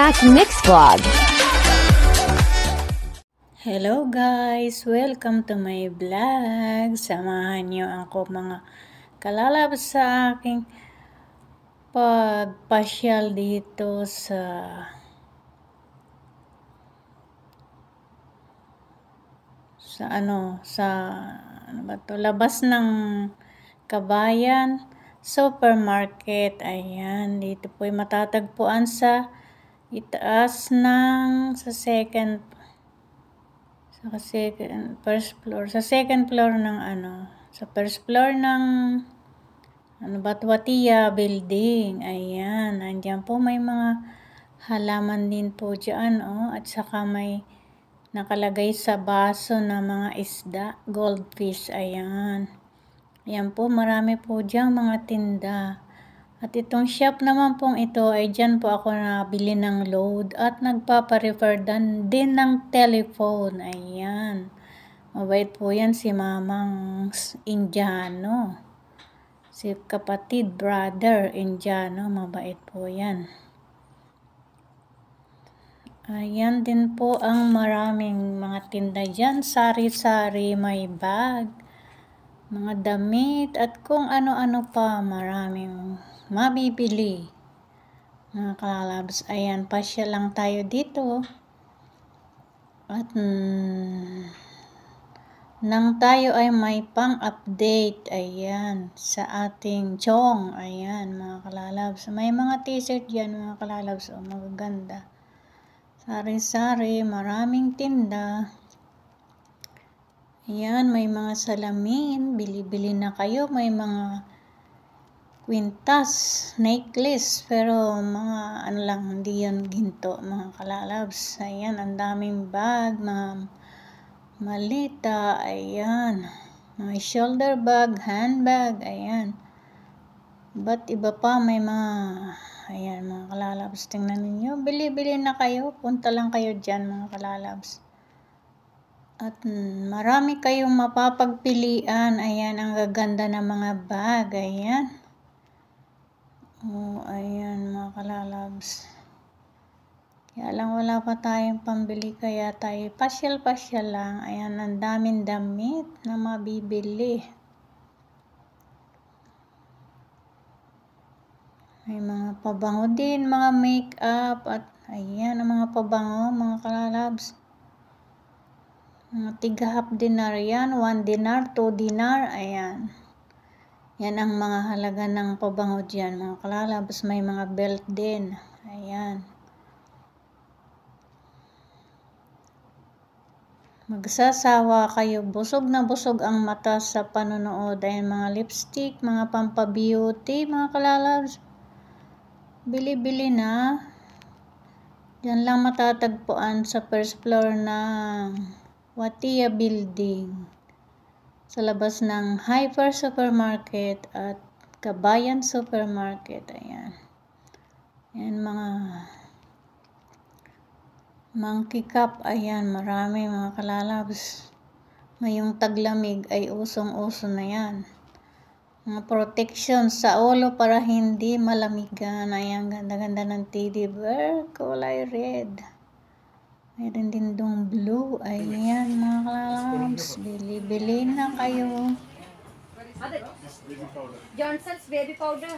Mac Mix Vlog. Hello guys! Welcome to my vlog. Samahan niyo ako mga kalalab sa aking pagpasyal dito sa ano ba to? Labas ng Kabayan Supermarket. Ayan, dito po ay matatagpuan sa itaas ng first floor, sa second floor ng sa first floor ng Batwatia building. Ayan, nandiyan po may mga halaman din po dyan, at saka may nakalagay sa baso na mga isda, goldfish. Ayan, ayan po, marami po dyan mga tinda. At itong shop naman pong ito ay dyan po ako nabili ng load at nagpaparefer din ng telephone. Ayan. Mabait po yan si Mamang Indiano. Si kapatid, brother Indiano. Mabait po yan. Ayan din po ang maraming mga tinda dyan. Sari-sari, may bag, mga damit, at kung ano-ano pa, maraming mabibili mga kalalabs. Ayan, pasya lang tayo dito at nang tayo ay may pang-update, ayan, sa ating chong. Ayan mga kalalabs, may mga t-shirt yan mga kalalabs, magaganda, sari-sari, maraming tinda. Ayan, may mga salamin, bili-bili na kayo. May mga kwintas, necklace, pero mga lang, hindi yan ginto mga kalalabs. Ayan, ang daming bag, mga malita, ayan, mga shoulder bag, handbag, ayan. Ba't iba pa, may mga, ayan mga kalalabs, tingnan ninyo, bili-bili na kayo, punta lang kayo dyan mga kalalabs. At marami kayong mapapagpilian. Ayan, ang gaganda ng mga bag, ayan. Ayan mga kalalabs. Kaya lang wala pa tayong pambili, kaya tayo pasyal-pasyal lang. Ayan, ang daming damit na mabibili. May mga pabango din, mga make-up, at ayan ang mga pabango mga kalalabs. Mga tig-half dinar yan, 1 dinar, 2 dinar, ayan. Yan ang mga halaga ng pabango dyan mga kalalabs. May mga belt din. Ayan. Magsasawa kayo. Busog na busog ang mata sa panonood. Ayan, mga lipstick, mga pampabeauty mga kalalabs. Bili-bili na. Yan lang matatagpuan sa first floor ng Watia building, sa labas ng Hyper Supermarket at Kabayan Supermarket. Ayan. Ayan mga monkey cup. Ayan, marami mga kalalabs. Ngayong taglamig ay usong-uso na yan. Mga protection sa ulo para hindi malamigan. Ayan, ganda-ganda ng teddy bear, kulay red. Meron din dong blue. Ayan mga kalalabs, bili-bili na kayo. Johnson's baby powder.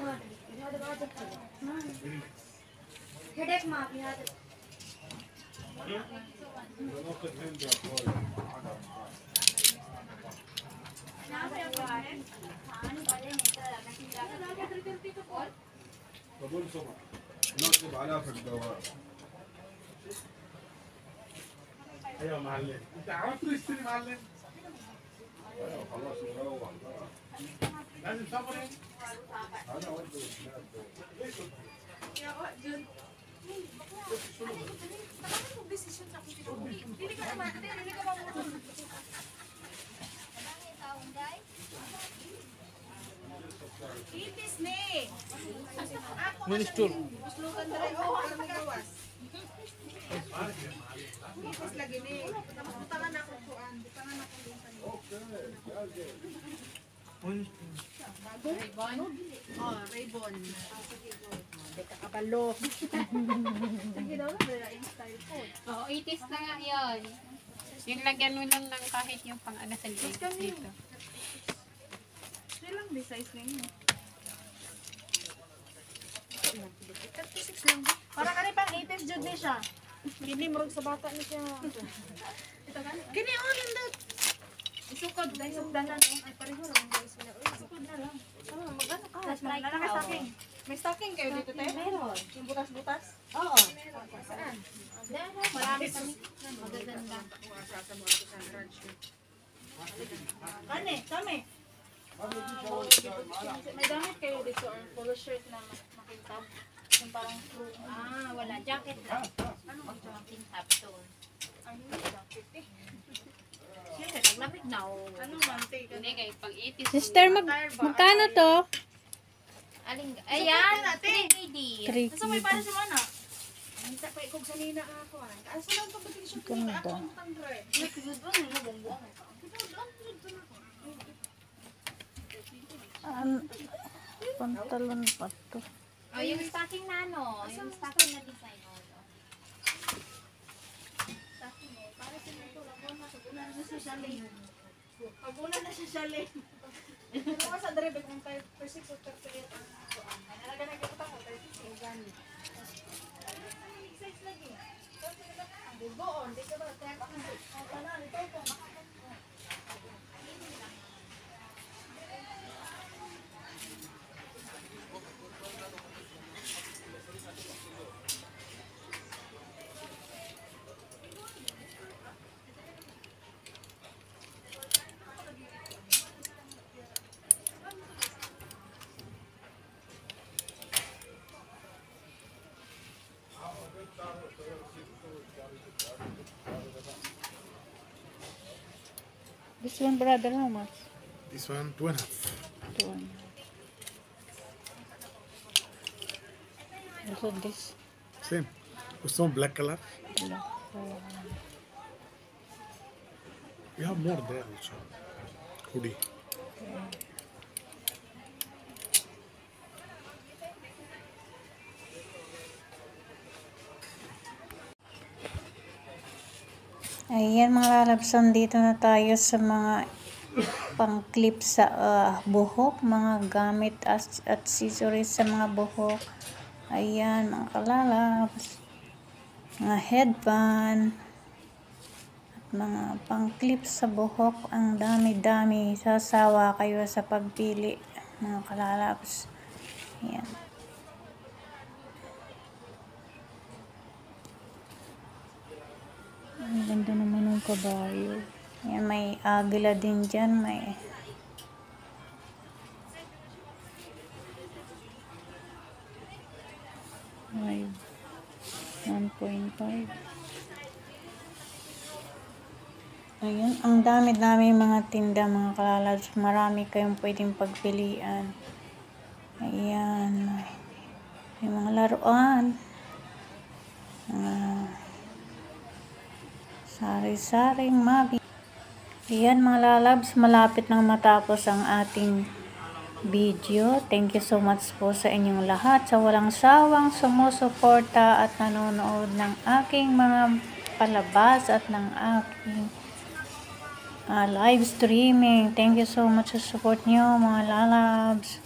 Headache map. ايوه معلم انت عملت تشتري معلم ايوه خلاص نروح لازم صبر انا قلت يا رجل Ipis ni. Minister. Muslukan na rin ako para magawas. Ipis lagi ni. Tapos butangan ako kuan. Butangan ako din sa niyo. Raybon? Oh, Raybon. Deka kabalo. Sige daw. itis na nga yun. Yung lagyan mo lang ng kahit yung pang ano sa liit dito. Ilang di size na yun? 36 lang. Parang ano pang 80s jud ni siya. Hindi murag sa bata ni siya. Kini ulim daw. Isukod dahil sugdanan ay pareho ra ang guys na. Isukod na lang. Ano magano ka? Lalaki stocking. May stocking kayo dito tayo? Meron. Yung butas-butas? Oo. Saan? Marami kami. Magaganda. Kani, kami. May damit kayo dito or polo shirt na makintab. Yung parang crew. Wala. Jacket lang. Ano ang jumping top doon? Ay, hindi jacket eh. Siyempre, naglamig na. Ano mante? Hindi kayo pang itis. Sister, magkano to? Aling, ayan, natin. 3KD. 3 Asa may para sa mana? Ang tapay kog sa nina ako. Asa lang pag pag-shoot ko Ganda. ako ang tangre. Pantalon pa to. Oh, yung stocking na ano, yung stocking na design. Paguna na siya Shalin. Ano sa dere kung tayo persik o terpelit ang kuan. Nalaga na kita ko 36 gani. Size lagi. Ang bugoon, di ka ba tayo pa ang tanan ito po. This one, brother, how much? This one, 2.5. This one. Also this. Same. Gusto mo black color? You have more there also. Hoodie. Ayan mga lalabsan, dito na tayo sa mga pang-clip sa buhok, mga gamit at accessories sa mga buhok. Ayan mga kalalabs, mga headband, at mga pang-clip sa buhok. Ang dami-dami, sasawa kayo sa pagpili mga kalalabs. Ayan. Ang ganda naman ng kabayo. Ayan, may agila din dyan. May 1.5. Ayun, ang dami-dami mga tinda mga kalalabs. Marami kayong pwedeng pagpilian. Ayan. May mga laruan. Sari-saring mabi. Ayan mga lalabs, malapit nang matapos ang ating video. Thank you so much po sa inyong lahat, sa walang sawang sumusuporta at nanonood ng aking mga palabas at ng aking live streaming. Thank you so much sa support nyo mga lalabs.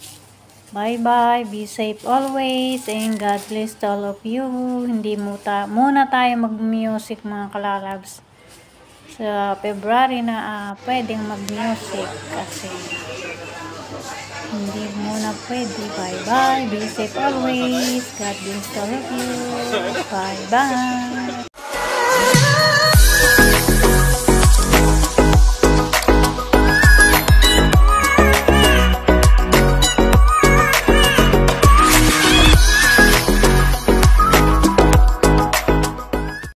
Bye bye, be safe always, and God bless to all of you. Hindi muna tayo mag-music mga kalalabs. Sa February na pwedeng mag-music kasi hindi muna pwede. Bye bye, be safe always, God bless to all of you. Bye bye.